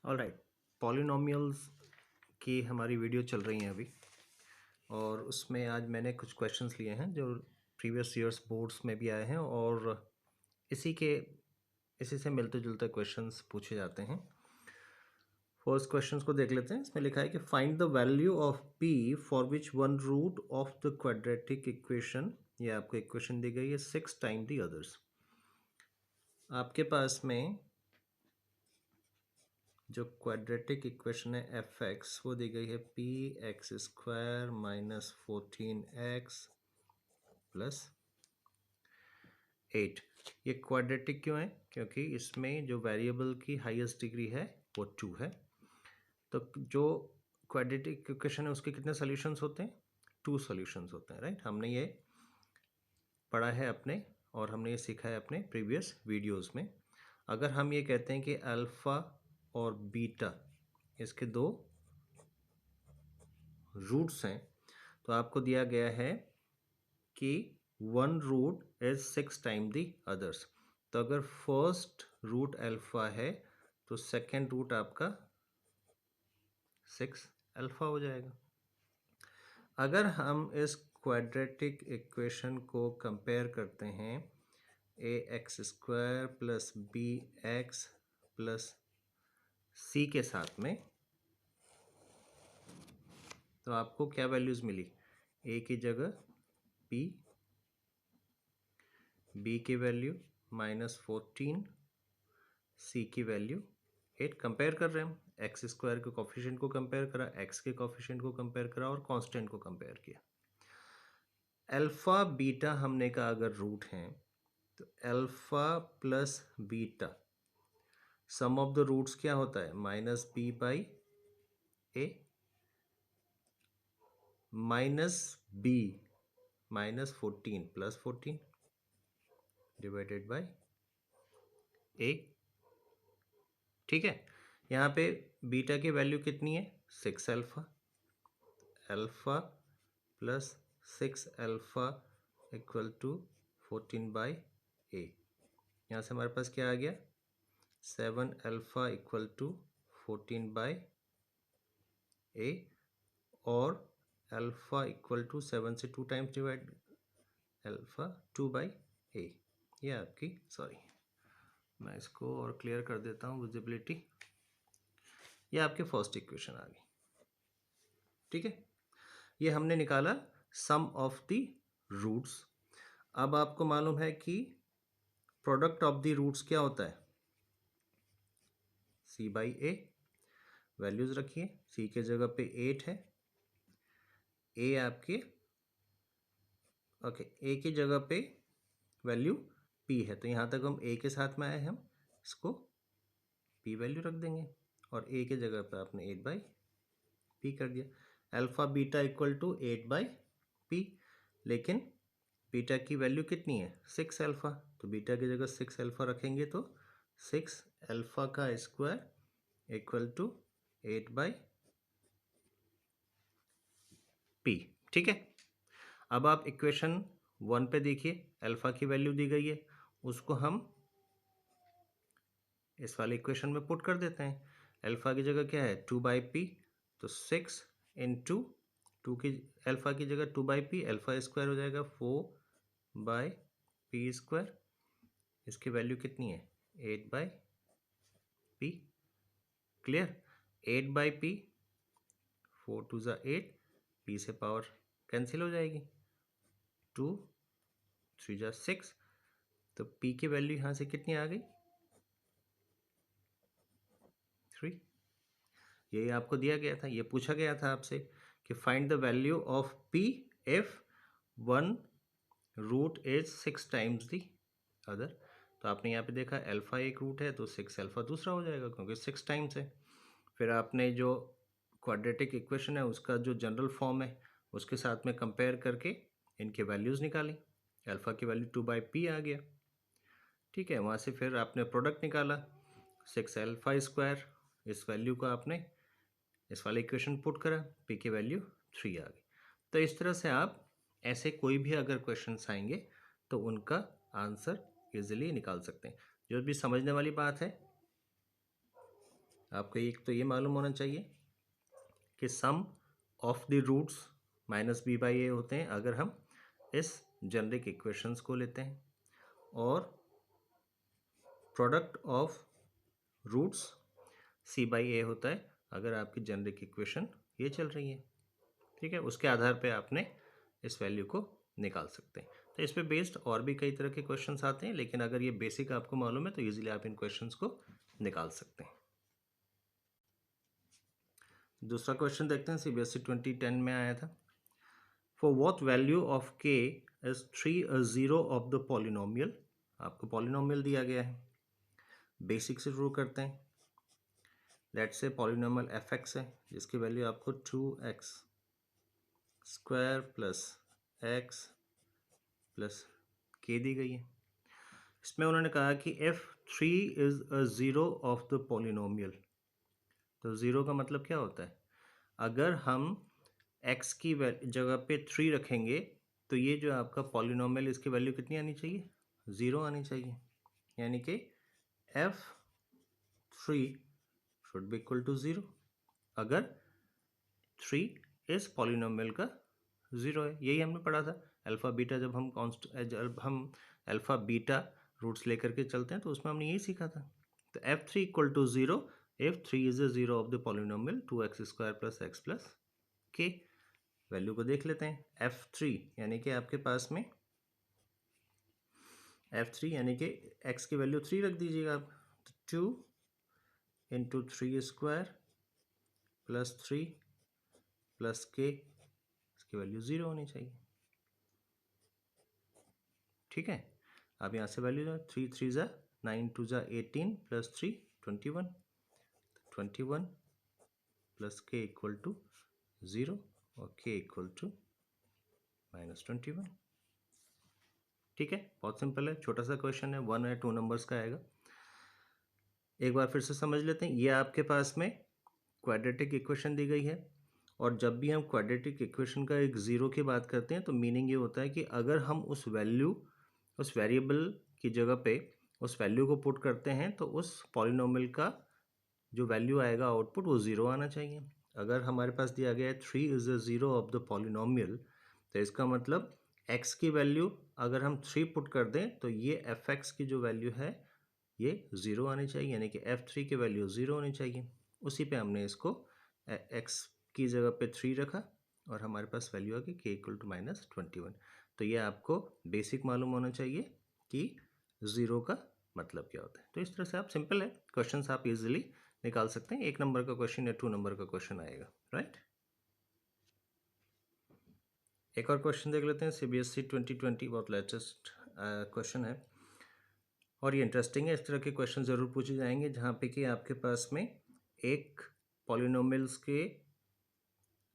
Alright, polynomials की हमारी video चल रही हैं अभी, और उसमें आज मैंने कुछ क्वेश्चंस लिए हैं जो प्रीवियस ईयर्स बोर्ड्स में भी आए हैं और इसी से मिलते जुलते क्वेश्चंस पूछे जाते हैं। फर्स्ट क्वेश्चंस को देख लेते हैं। इसमें लिखा है कि find the value of p for which one root of the quadratic equation, ये आपको इक्वेशन दी गई है 6 टाइम द अदर्स। आपके पास में जो क्वाड्रेटिक इक्वेशन है एफ एक्स, वो दी गई है P x square minus 14x plus 8। ये क्वाड्रेटिक क्यों है? क्योंकि इसमें जो वेरिएबल की हाईएस्ट डिग्री है वो 2 है। तो जो क्वाड्रेटिक इक्वेशन है उसके कितने सॉल्यूशंस होते हैं? 2 सॉल्यूशंस होते हैं, राइट। हमने ये पढ़ा है अपने, और हमने ये सीखा है अपने प्रीवियस वीडियोस में। अगर हम ये कहते हैं कि अल्फ़ा और बीटा इसके दो रूट्स हैं, तो आपको दिया गया है कि one root is 6 time the others. तो अगर फर्स्ट रूट अल्फा है तो सेकेंड रूट आपका 6 अल्फा हो जाएगा। अगर हम इस क्वाड्रेटिक इक्वेशन को कंपेयर करते हैं a x square plus b x plus c के साथ में, तो आपको क्या वैल्यूज़ मिली? ए की जगह पी, बी की वैल्यू -14, सी की वैल्यू 8। कंपेयर कर रहे हैं हम, एक्स स्क्वायर के कोफिशिएंट को कंपेयर करा, एक्स के कोफिशिएंट को कंपेयर करा और कांस्टेंट को कंपेयर किया। अल्फ़ा बीटा हमने कहा अगर रूट हैं तो alpha plus beta sum of the roots क्या होता है? -b/a minus b -14 plus 14 divided by a। ठीक है, यहाँ पे बीटा की वैल्यू कितनी है? 6 alpha. Alpha plus 6 alpha equal to 14/a। यहाँ से हमारे पास क्या आ गया? 7 अल्फ़ा इक्वल टू 14/a, और अल्फ़ा इक्वल टू 7 से 2 टाइम्स डिवाइड, अल्फ़ा 2/a। ये आपकी, सॉरी मैं इसको और क्लियर कर देता हूँ विजिबिलिटी। ये आपके फर्स्ट इक्वेशन आ गई। ठीक है, ये हमने निकाला सम ऑफ द रूट्स। अब आपको मालूम है कि प्रोडक्ट ऑफ द रूट्स क्या होता है? c/a। वैल्यूज रखिए, c के जगह पे 8 है, a आपके ओके a की जगह पे वैल्यू p है, तो यहाँ तक हम a के साथ में आए, हम इसको p वैल्यू रख देंगे, और a के जगह पे आपने 8/p कर दिया। Alpha beta equal to 8/p, लेकिन बीटा की वैल्यू कितनी है? 6 अल्फ़ा, तो बीटा की जगह 6 अल्फ़ा रखेंगे तो 6 अल्फ़ा का स्क्वायर इक्वल टू 8/p। ठीक है, अब आप इक्वेशन 1 पे देखिए, अल्फ़ा की वैल्यू दी गई है, उसको हम इस वाले इक्वेशन में पुट कर देते हैं। अल्फ़ा की जगह क्या है? 2/p, तो 6 इंटू 2 की, अल्फ़ा की जगह 2/p, अल्फ़ा स्क्वायर हो जाएगा 4/p स्क्वायर। इसकी वैल्यू कितनी है? 8/p। क्लियर? 8/p, 4 2 ज़ा 8, p से पावर कैंसिल हो जाएगी, 2 3 ज़ा 6, तो p की वैल्यू यहाँ से कितनी आ गई? 3। यही आपको दिया गया था, ये पूछा गया था आपसे कि find the value of p if one root is 6 times the other. तो आपने यहाँ पे देखा अल्फ़ा एक रूट है तो 6 अल्फ़ा दूसरा हो जाएगा, क्योंकि 6 टाइम्स है। फिर आपने जो क्वाड्रेटिक इक्वेशन है उसका जो जनरल फॉर्म है उसके साथ में कंपेयर करके इनके वैल्यूज़ निकाली। अल्फ़ा की वैल्यू 2/p आ गया। ठीक है, वहाँ से फिर आपने प्रोडक्ट निकाला 6 अल्फ़ा स्क्वायर, इस वैल्यू को आपने इस वाले इक्वेशन पुट करा, p की वैल्यू 3 आ गई। तो इस तरह से आप ऐसे कोई भी अगर क्वेश्चंस आएंगे तो उनका आंसर इजीली निकाल सकते हैं। जो भी समझने वाली बात है आपको एक तो ये मालूम होना चाहिए कि sum of the roots minus b by a होते हैं अगर हम इस जेनरिक इक्वेशंस को लेते हैं, और product of roots c by a होता है अगर आपकी जेनरिक इक्वेशन ये चल रही है। ठीक है, उसके आधार पे आपने इस वैल्यू को निकाल सकते हैं। तो इस पे बेस्ड और भी कई तरह के क्वेश्चंस आते हैं, लेकिन अगर ये बेसिक आपको मालूम है तो इजीली आप इन क्वेश्चंस को निकाल सकते हैं। दूसरा क्वेश्चन देखते हैं, सीबीएसई 2010 में आया था। फॉर व्हाट वैल्यू ऑफ के is 3 a zero of the polynomial. आपको पॉलिनोमियल दिया गया है, बेसिक से शुरू करते हैं। Let's say polynomial F x है जिसकी वैल्यू आपको 2x square plus x plus के दी गई है। इसमें उन्होंने कहा कि if 3 is a zero of the polynomial. तो ज़ीरो का मतलब क्या होता है, अगर हम x की जगह पे 3 रखेंगे तो ये जो आपका पॉलिनोमियल इसकी वैल्यू कितनी आनी चाहिए, ज़ीरो आनी चाहिए। यानी कि f3 should be equal to zero अगर 3 इस पॉलिनोमियल का ज़ीरो है। यही हमने पढ़ा था अल्फ़ा बीटा, जब हम अल्फ़ा बीटा रूट्स लेकर के चलते हैं तो उसमें हमने यही सीखा था। तो f3 equal to zero if 3 is a zero of the polynomial 2x square plus x plus k. Value को देख लेते हैं। f3 यानी कि आपके पास में f3 यानी कि x की वैल्यू 3 रख दीजिएगा आप। तो 2 इंटू 3 स्क्वायर प्लस 3 प्लस के, इसकी वैल्यू 0 होनी चाहिए। ठीक है, अब यहाँ से वैल्यू 3 3 ज़ा 9 2 ज़ा 18 प्लस 3 21 21 प्लस के इक्वल टू 0 और के इक्वल टू -21। ठीक है, बहुत सिंपल है, छोटा सा क्वेश्चन है, 1 या 2 नंबर्स का आएगा। एक बार फिर से समझ लेते हैं। ये आपके पास में क्वाड्रेटिक इक्वेशन दी गई है, और जब भी हम क्वाड्रेटिक इक्वेशन का एक ज़ीरो की बात करते हैं तो मीनिंग ये होता है कि अगर हम उस वेरिएबल की जगह पे उस वैल्यू को पुट करते हैं तो उस पॉलिनोमियल का जो वैल्यू आएगा आउटपुट वो ज़ीरो आना चाहिए। अगर हमारे पास दिया गया है 3 is a zero of the polynomial, तो इसका मतलब x की वैल्यू अगर हम 3 पुट कर दें तो ये fx की जो वैल्यू है ये ज़ीरो आनी चाहिए, यानी कि f3 की वैल्यू ज़ीरो होनी चाहिए। उसी पे हमने इसको x की जगह पे 3 रखा और हमारे पास वैल्यू आ गई k इक्वल टू -21। तो ये आपको बेसिक मालूम होना चाहिए कि ज़ीरो का मतलब क्या होता है। तो इस तरह से आप, सिंपल है, क्वेश्चंस आप इजीली निकाल सकते हैं। 1 नंबर का क्वेश्चन या 2 नंबर का क्वेश्चन आएगा, राइट। एक और क्वेश्चन देख लेते हैं। सीबीएसई 2020 बहुत लेटेस्ट क्वेश्चन है और ये इंटरेस्टिंग है। इस तरह के क्वेश्चन ज़रूर पूछे जाएंगे जहाँ पे कि आपके पास में एक पॉलिनोमियल्स के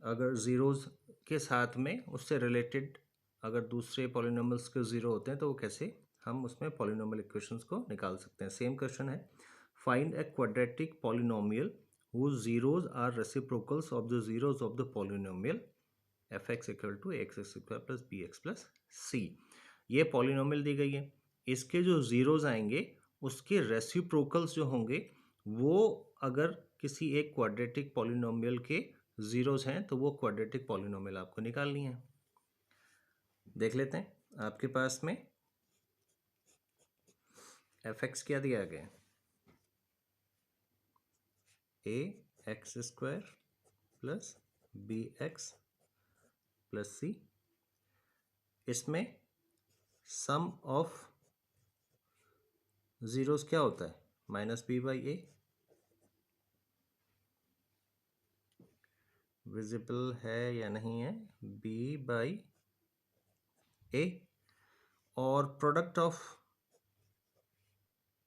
अगर ज़ीरोज़ के साथ में उससे रिलेटेड अगर दूसरे पॉलिनोमियल्स के ज़ीरो होते हैं तो वो कैसे हम उसमें पॉलिनोमियल इक्वेशंस को निकाल सकते हैं। सेम क्वेश्चन है, find a quadratic polynomial whose zeros are reciprocals of the zeros of the polynomial fx equal to x square plus b x plus c. ये पॉलिनोमियल दी गई है, इसके जो ज़ीरोज़ आएंगे उसके रेसिप्रोकल्स जो होंगे वो अगर किसी एक क्वाड्रेटिक पॉलिनोमियल के ज़ीरोज़ हैं तो वो क्वाड्रेटिक पॉलिनोमियल आपको निकालनी है। देख लेते हैं, आपके पास में fx क्या दिया गया, a x square plus b x plus c. इसमें सम ऑफ ज़ीरोज़ क्या होता है, minus b by a. Visible है या नहीं है, बी बाई ए। और प्रोडक्ट ऑफ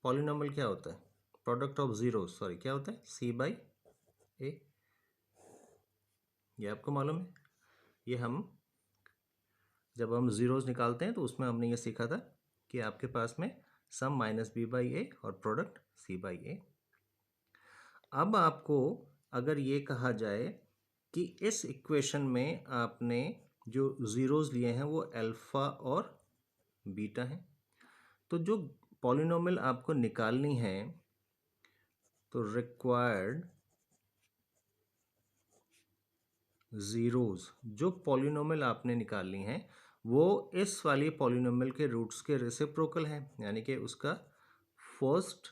पॉलिनोमियल क्या होता है, प्रोडक्ट ऑफ ज़ीरो सॉरी क्या होता है, सी बाई ए। ये आपको मालूम है, ये हम जब हम ज़ीरोज़ निकालते हैं तो उसमें हमने ये सीखा था कि आपके पास में सम माइनस बी बाई ए और प्रोडक्ट सी बाई ए। अब आपको अगर ये कहा जाए कि इस इक्वेशन में आपने जो ज़ीरोज़ लिए हैं वो अल्फ़ा और बीटा हैं, तो जो पॉलिनोमियल आपको निकालनी है तो रिक्वायर्ड ज़ीरोज़ जो पॉलिनोमियल आपने निकाली हैं वो इस वाली पॉलिनोमियल के रूट्स के रेसिप्रोकल हैं, यानी कि उसका फर्स्ट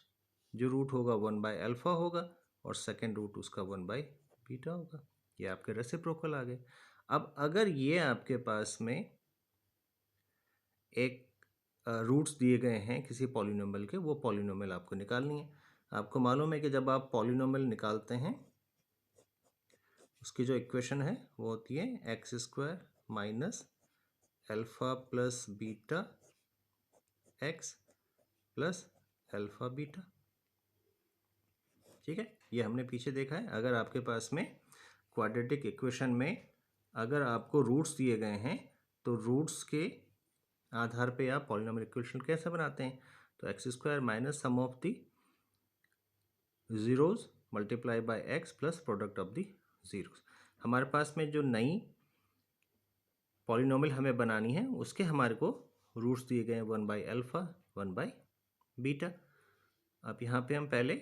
जो रूट होगा 1/α होगा और सेकंड रूट उसका 1/β होगा। ये आपके रेसिप्रोकल आ गए। अब अगर ये आपके पास में एक रूट्स दिए गए हैं किसी पॉलिनोमियल के, वो पॉलिनोमियल आपको निकालनी है। आपको मालूम है कि जब आप पॉलिनोमियल निकालते हैं उसकी जो इक्वेशन है वो होती है x² minus alpha plus beta x plus alpha beta. ठीक है, ये हमने पीछे देखा है। अगर आपके पास में क्वाड्रेटिक इक्वेशन में अगर आपको रूट्स दिए गए हैं तो रूट्स के आधार पे आप पॉलिनोमियल इक्वेशन कैसे बनाते हैं? तो x² minus sum of the zeros multiply by x plus product of the zeros. हमारे पास में जो नई पॉलिनोमियल हमें बनानी है उसके हमारे को रूट्स दिए गए हैं 1/α 1/β। अब यहाँ पे हम पहले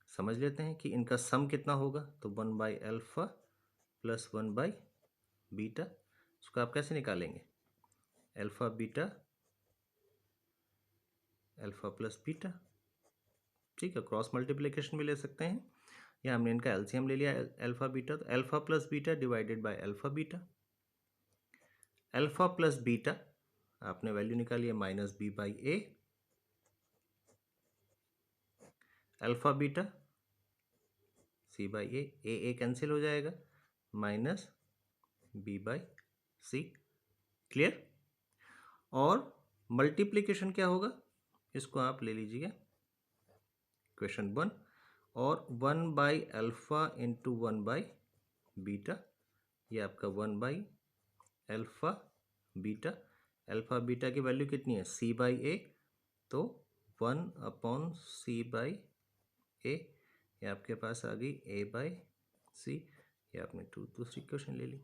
समझ लेते हैं कि इनका सम कितना होगा। तो 1/α प्लस 1/β, उसको आप कैसे निकालेंगे? Alpha beta alpha plus beta. ठीक है, क्रॉस मल्टीप्लिकेशन भी ले सकते हैं या हमने इनका एलसीएम ले लिया अल्फ़ा बीटा, तो alpha plus beta divided by alpha beta. Alpha plus beta आपने वैल्यू निकाली है -b/a, alpha beta c/a, a cancel हो जाएगा, -b/c। क्लियर? और मल्टीप्लिकेशन क्या होगा इसको आप ले लीजिएगा क्वेश्चन 1, और 1/α इंटू 1/β, ये आपका 1/α बीटा। अल्फ़ा बीटा की वैल्यू कितनी है? c/a, तो 1/c/a, ये आपके पास आ गई a/c। ये आपने दूसरी क्वेश्चन ले ली।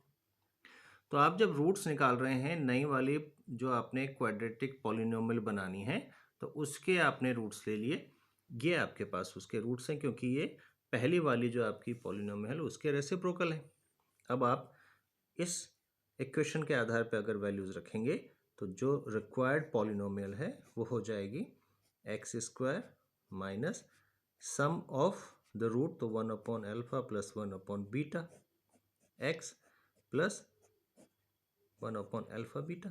तो आप जब रूट्स निकाल रहे हैं नई वाली जो आपने क्वाड्रेटिक पॉलिनोमियल बनानी है तो उसके आपने रूट्स ले लिए, ये आपके पास उसके रूट्स हैं क्योंकि ये पहली वाली जो आपकी पॉलिनोमियल है उसके रेसिप्रोकल है। अब आप इस इक्वेशन के आधार पर अगर वैल्यूज़ रखेंगे तो जो रिक्वायर्ड पॉलिनोमियल है वो हो जाएगी x² minus sum of the root, तो 1/α प्लस 1/β x प्लस 1/α बीटा।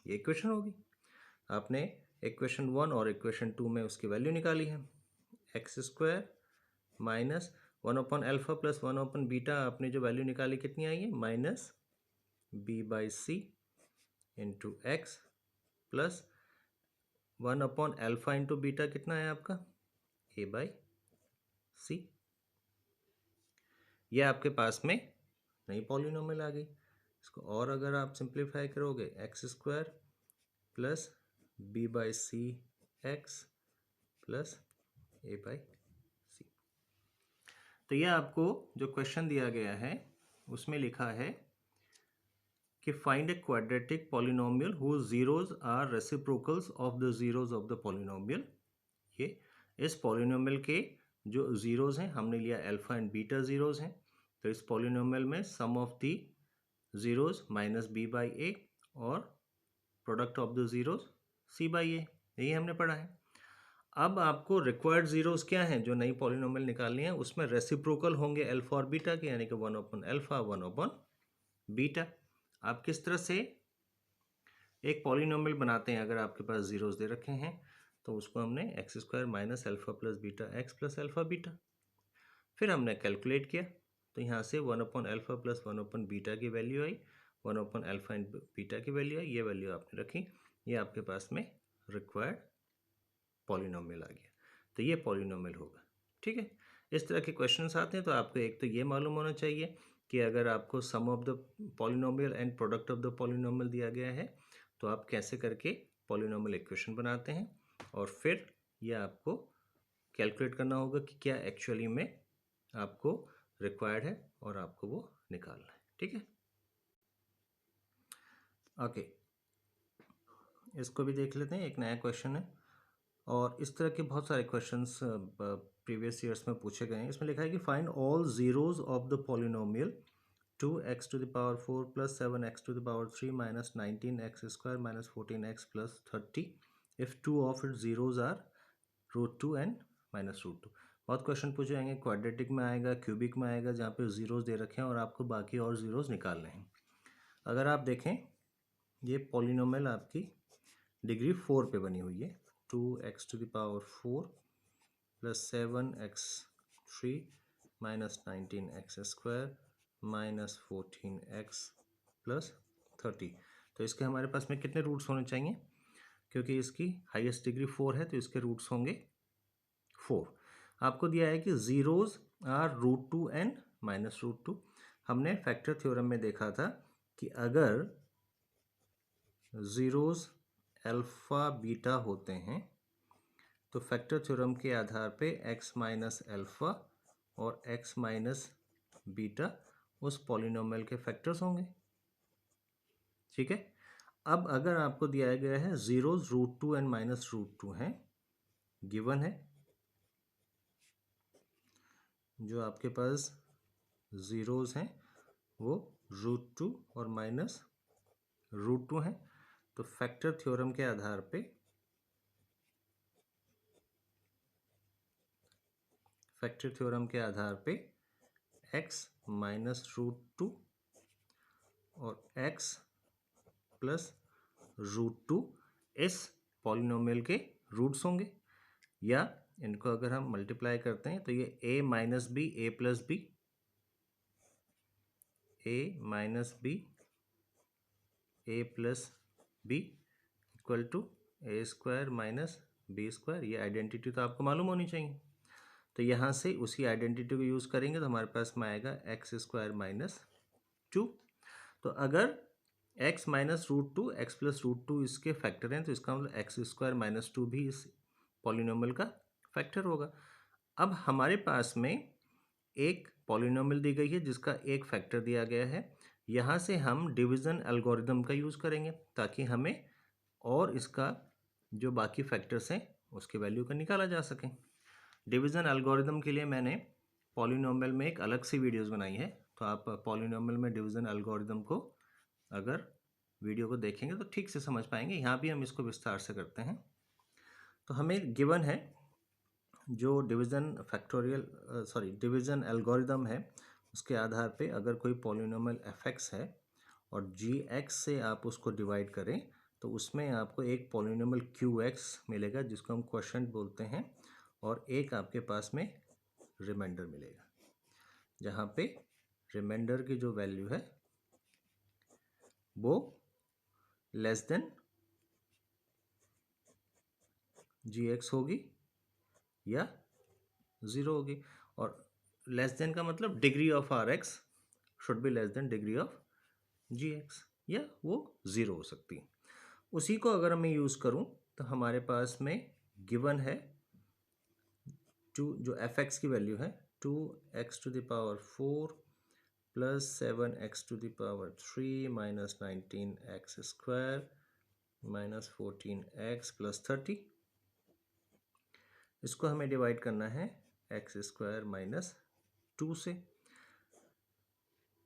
ये इक्वेशन होगी। आपने इक्वेशन 1 और इक्वेशन 2 में उसकी वैल्यू निकाली है। x² माइनस 1/α प्लस 1/β आपने जो वैल्यू निकाली कितनी आई है? -b/c into x plus 1/α into beta कितना है आपका? a/c। यह आपके पास में नई पॉलिनोमियल आ गई। इसको और अगर आप सिंप्लीफाई करोगे x² plus b/c x plus a/c। तो यह आपको जो क्वेश्चन दिया गया है उसमें लिखा है कि find a quadratic polynomial whose zeros are reciprocals of the zeros of the polynomial. ये इस पॉलिनोमियल के जो जीरोज हैं हमने लिया अल्फा एंड बीटा जीरोज हैं, तो इस पॉलिनोमियल में सम ऑफ दी जीरोज -b/a और product of the zeros c/a, यही हमने पढ़ा है। अब आपको रिक्वायर्ड जीरोज क्या हैं जो नई पॉलिनोमियल निकालनी है, उसमें रेसिप्रोकल होंगे अल्फा और बीटा के, यानी कि 1/α 1/β। आप किस तरह से एक पॉलिनोमियल बनाते हैं? अगर आपके पास जीरोज दे रखे हैं तो उसको हमने x² minus alpha plus beta x plus alpha beta, फिर हमने कैलकुलेट किया तो यहाँ से 1/α प्लस 1/β की वैल्यू आई, 1/α एंड बीटा की वैल्यू आई, ये वैल्यू आपने रखी, ये आपके पास में रिक्वायर्ड पॉलिनोमियल आ गया। तो ये पॉलिनोमियल होगा। ठीक है, इस तरह के क्वेश्चंस आते हैं तो आपको एक तो ये मालूम होना चाहिए कि अगर आपको sum of the polynomial and product of the polynomial दिया गया है तो आप कैसे करके पॉलिनोमियल इक्वेशन बनाते हैं, और फिर ये आपको कैलकुलेट करना होगा कि क्या एक्चुअली में आपको रिक्वायर्ड है और आपको वो निकालना है। ठीक है, ओके, इसको भी देख लेते हैं। एक नया क्वेश्चन है, और इस तरह के बहुत सारे क्वेश्चंस प्रीवियस ईयर्स में पूछे गए हैं। इसमें लिखा है कि find all zeros of the polynomial 2x to the power 4 plus 7x to the power 3 minus 19x square minus 14x plus 30 if two of its zeros are √2 and -√2। बहुत question पूछे जाएंगे, क्वाड्रेटिक में आएगा, क्यूबिक में आएगा, जहाँ पे zeros दे रखे हैं और आपको बाकी और जीरोज निकालने हैं। अगर आप देखें, ये पॉलिनोमियल आपकी डिग्री 4 पे बनी हुई है। 2x to the power 4 plus 7x3 minus 19x square minus 14x plus 30। तो इसके हमारे पास में कितने रूट्स होने चाहिए? क्योंकि इसकी हाईएस्ट डिग्री 4 है तो इसके रूट्स होंगे 4। आपको दिया है कि जीरोज आर √2 एंड -√2। हमने फैक्टर थ्योरम में देखा था कि अगर जीरोज अल्फा बीटा होते हैं तो फैक्टर थ्योरम के आधार पे x माइनस अल्फा और x माइनस बीटा उस पॉलिनोमियल के फैक्टर्स होंगे। ठीक है। अब अगर आपको दिया गया है जीरोज √2 एंड -√2 हैं, गिवन है, जो आपके पास जीरोज हैं वो √2 और -√2 हैं, तो फैक्टर थ्योरम के आधार पे x -√2 और x प्लस √2 इस पॉलिनोमियल के रूट्स होंगे। या इनको अगर हम मल्टीप्लाई करते हैं तो ये a minus b a plus b, a minus b a plus b equal to a square minus b square. ये आइडेंटिटी तो आपको मालूम होनी चाहिए। तो यहाँ से उसी आइडेंटिटी को यूज़ करेंगे तो हमारे पास में आएगा एक्स स्क्वायर माइनस 2। तो अगर x माइनस √2 एक्स प्लस √2 इसके फैक्टर हैं तो इसका मतलब एक्स स्क्वायर माइनस 2 भी इस पॉलिनोमियल का फैक्टर होगा। अब हमारे पास में एक पॉलिनोमियल दी गई है जिसका एक फैक्टर दिया गया है। यहाँ से हम डिवीज़न एल्गोरिदम का यूज़ करेंगे ताकि हमें और इसका जो बाकी फैक्टर्स हैं उसके वैल्यू का निकाला जा सके। डिवीज़न एल्गोरिदम के लिए मैंने पॉलिनोमियल में एक अलग सी वीडियोस बनाई है, तो आप पॉलिनोमियल में डिवीज़न एल्गोरिदम को अगर वीडियो को देखेंगे तो ठीक से समझ पाएंगे। यहाँ भी हम इसको विस्तार से करते हैं। तो हमें गिवन है जो डिवीज़न एल्गोरिदम है, उसके आधार पे अगर कोई पॉलिनोमियल f(x) है और g(x) से आप उसको डिवाइड करें तो उसमें आपको एक पॉलिनोमियल q(x) मिलेगा जिसको हम क्वोशिएंट बोलते हैं, और एक आपके पास में रिमाइंडर मिलेगा जहाँ पे रिमाइंडर की जो वैल्यू है वो लेस देन gx होगी या 0 होगी। और लेस देन का मतलब degree of rx should be less than degree of gx, या वो 0 हो सकती है। उसी को अगर मैं यूज़ करूँ तो हमारे पास में गिवन है 2 जो f(x) की वैल्यू है 2x to the power 4 plus 7x to the power 3 minus 19x square minus 14x plus 30। इसको हमें डिवाइड करना है एक्स स्क्वायर माइनस 2 से।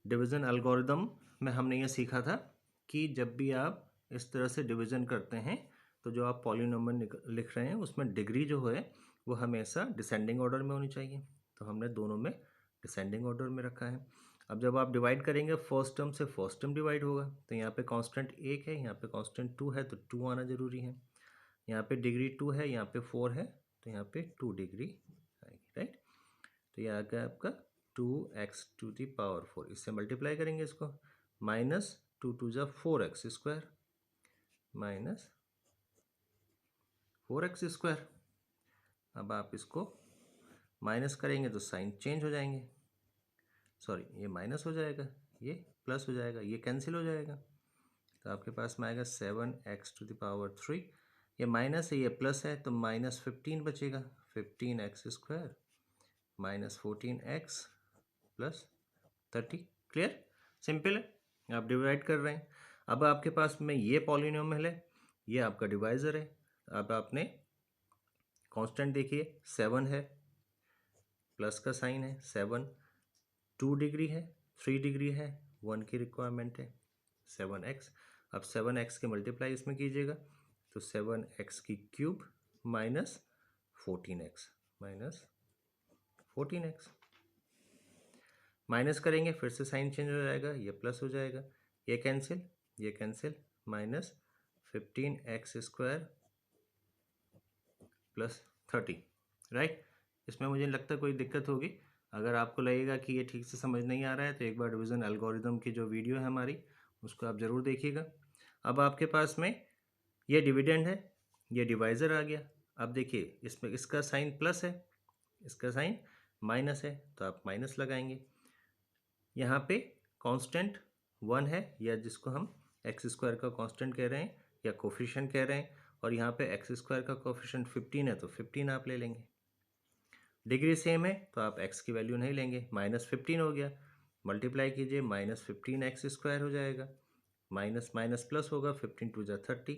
डिवीज़न एल्गोरिदम में हमने ये सीखा था कि जब भी आप इस तरह से डिवीज़न करते हैं तो जो आप पॉलिनोमियल लिख रहे हैं उसमें डिग्री जो है वो हमेशा डिसेंडिंग ऑर्डर में होनी चाहिए। तो हमने दोनों में डिसेंडिंग ऑर्डर में रखा है। अब जब आप डिवाइड करेंगे फर्स्ट टर्म से फर्स्ट टर्म डिवाइड होगा, तो यहाँ पे कांस्टेंट 1 है, यहाँ पे कांस्टेंट 2 है, तो 2 आना जरूरी है। यहाँ पे डिग्री 2 है, यहाँ पे 4 है, तो यहाँ पे 2 डिग्री आएगी, राइट। तो ये आ गया आपका 2x to the power 4। इससे मल्टीप्लाई करेंगे इसको, माइनस 2 2 जा 4x square minus 4x square. अब आप इसको माइनस करेंगे तो साइन चेंज हो जाएंगे, सॉरी ये माइनस हो जाएगा, ये प्लस हो जाएगा, ये कैंसिल हो जाएगा। तो आपके पास में आएगा 7x to the power 3, ये माइनस है ये प्लस है तो माइनस 15 बचेगा, 15x square minus 14x plus 30। Clear, simple है। आप डिवाइड कर रहे हैं। अब आपके पास में ये पॉलिनोमियल है, ये आपका डिवाइज़र है। अब आपने कांस्टेंट देखिए 7 है, प्लस का साइन है, 7 2 डिग्री है, 3 डिग्री है, 1 की रिक्वायरमेंट है, 7x। अब 7x के मल्टीप्लाई इसमें कीजिएगा तो 7x की cube minus 14x, minus 14x। Minus करेंगे फिर से साइन चेंज हो जाएगा, ये प्लस हो जाएगा, ये कैंसिल, ये cancel, minus 15x² plus 30, right. इसमें मुझे लगता है कोई दिक्कत होगी। अगर आपको लगेगा कि ये ठीक से समझ नहीं आ रहा है तो एक बार डिवीज़न एल्गोरिदम की जो वीडियो है हमारी उसको आप ज़रूर देखिएगा। अब आपके पास में ये डिविडेंड है, ये डिवाइज़र आ गया। अब देखिए इसमें इसका साइन प्लस है, इसका साइन माइनस है, तो आप माइनस लगाएंगे। यहाँ पे कांस्टेंट 1 है, या जिसको हम x² का कांस्टेंट कह रहे हैं या कोफिशिएंट कह रहे हैं, और यहाँ पे x² का कोफिशिएंट 15 है तो 15 आप ले लेंगे। डिग्री सेम है तो आप x की वैल्यू नहीं लेंगे, -15 हो गया, मल्टीप्लाई कीजिए, -15x² हो जाएगा, माइनस माइनस प्लस होगा, 15 2 जा 30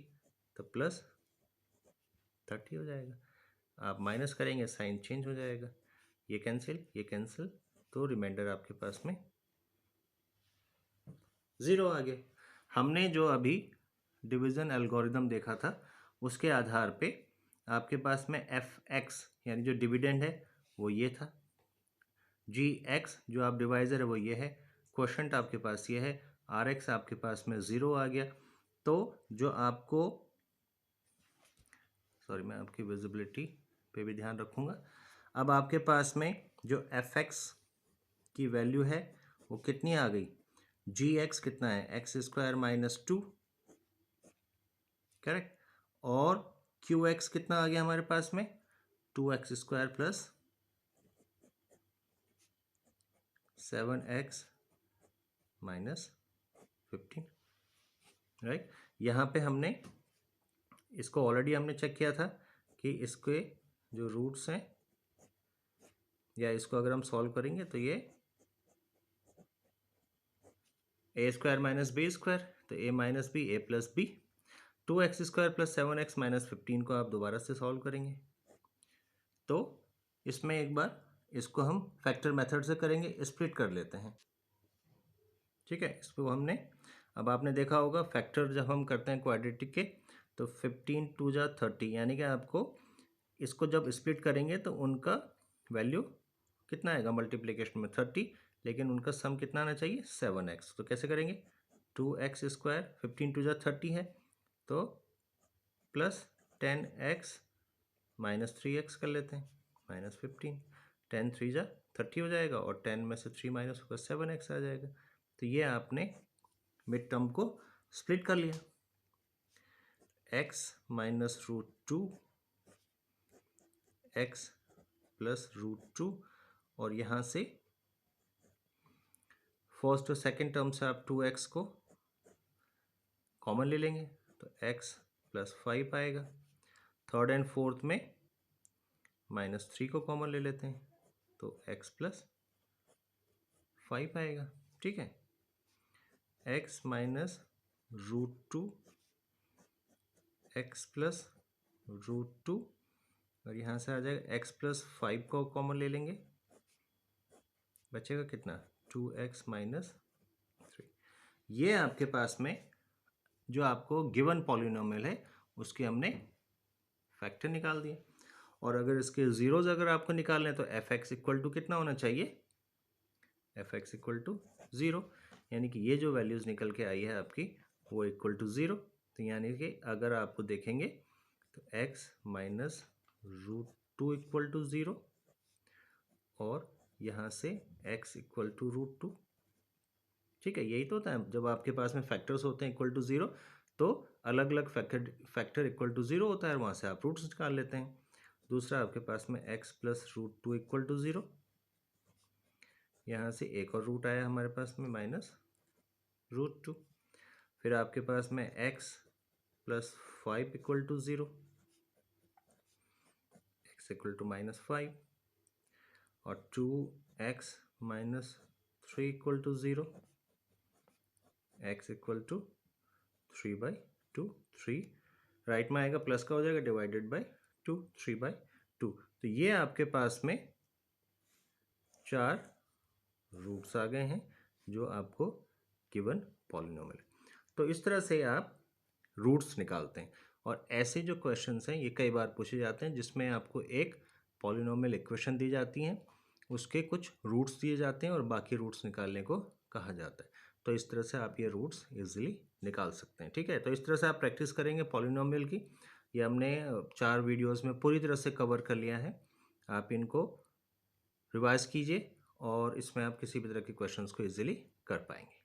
तो प्लस 30 हो जाएगा। आप माइनस करेंगे साइन चेंज हो जाएगा, ये कैंसिल, तो रिमाइंडर आपके पास में 0 आ गया। हमने जो अभी डिवीज़न एल्गोरिदम देखा था उसके आधार पे आपके पास में fx यानी जो डिविडेंड है वो ये था, gx जो आप डिवाइज़र है वो ये है, क्वोशंट आपके पास ये है, rx आपके पास में 0 आ गया। तो जो आपको, सॉरी मैं आपकी विजिबिलिटी पे भी ध्यान रखूँगा। अब आपके पास में जो fx की वैल्यू है वो कितनी आ गई, gx कितना है, x² - 2, करेक्ट, और qx कितना आ गया हमारे पास में, 2x² plus 7x minus 15, right. यहाँ पे हमने इसको ऑलरेडी हमने चेक किया था कि इसके जो रूट्स हैं, या इसको अगर हम सॉल्व करेंगे तो ये a² - b², तो a - b a + b, 2x² plus 7x minus 15 को आप दोबारा से सॉल्व करेंगे तो इसमें एक बार इसको हम फैक्टर मेथड से करेंगे, स्प्लिट कर लेते हैं, ठीक है। इसको हमने, अब आपने देखा होगा फैक्टर जब हम करते हैं क्वाड्रेटिक के तो 15 2 जा 30, यानी कि आपको इसको जब स्प्लिट करेंगे तो उनका वैल्यू कितना आएगा मल्टीप्लिकेशन में 30, लेकिन उनका सम कितना आना चाहिए 7x। तो कैसे करेंगे, 2x², 15 2 जा 30 है तो प्लस 10x माइनस 3x कर लेते हैं, -15, 10 3 जा 30 हो जाएगा, और 10 में से 3 माइनस होगा 7x आ जाएगा। तो ये आपने मिड टर्म को स्प्लिट कर लिया, x माइनस √2 x प्लस √2, और यहाँ से फर्स्ट और सेकेंड टर्म से आप 2x को कॉमन ले लेंगे तो x प्लस 5 आएगा। थर्ड एंड फोर्थ में -3 को कॉमन ले लेते हैं तो x प्लस 5 आएगा, ठीक है। x माइनस √2 x प्लस √2, और यहाँ से आ जाएगा x प्लस 5 को कॉमन ले लेंगे, बचेगा कितना 2x माइनस 3। ये आपके पास में जो आपको गिवन पॉलिनोमियल है उसके हमने फैक्टर निकाल दिए। और अगर इसके ज़ीरोज़ अगर आपको निकालने तो fx इक्वल टू कितना होना चाहिए, fx इक्वल टू 0, यानी कि ये जो वैल्यूज़ निकल के आई है आपकी वो इक्वल टू 0। तो यानी कि अगर आपको देखेंगे तो x माइनस √2 इक्वल टू 0, और यहाँ से x इक्वल टू √2, ठीक है। यही तो होता है जब आपके पास में फैक्टर्स होते हैं इक्वल टू 0, तो अलग अलग फैक्टर इक्वल टू 0 होता है, वहाँ से आप रूट्स निकाल लेते हैं। दूसरा आपके पास में x प्लस √2 इक्वल टू 0, यहाँ से एक और रूट आया हमारे पास में -√2, फिर आपके पास में x plus 5 equal to 0, x equal to -5, और 2x minus 3 equal to 0, x equal to 3/2, 3 right में आएगा, प्लस का हो जाएगा, डिवाइडेड बाय 2, 3/2। तो ये आपके पास में 4 रूट्स आ गए हैं जो आपको गिवन पॉलिनोमियल है। तो इस तरह से आप रूट्स निकालते हैं। और ऐसे जो क्वेश्चंस हैं ये कई बार पूछे जाते हैं जिसमें आपको एक पॉलिनोमियल इक्वेशन दी जाती हैं, उसके कुछ रूट्स दिए जाते हैं और बाकी रूट्स निकालने को कहा जाता है। तो इस तरह से आप ये रूट्स इजीली निकाल सकते हैं। ठीक है, तो इस तरह से आप प्रैक्टिस करेंगे पॉलिनोमियल की। ये हमने 4 वीडियोस में पूरी तरह से कवर कर लिया है। आप इनको रिवाइज कीजिए और इसमें आप किसी भी तरह के क्वेश्चंस को इजीली कर पाएंगे।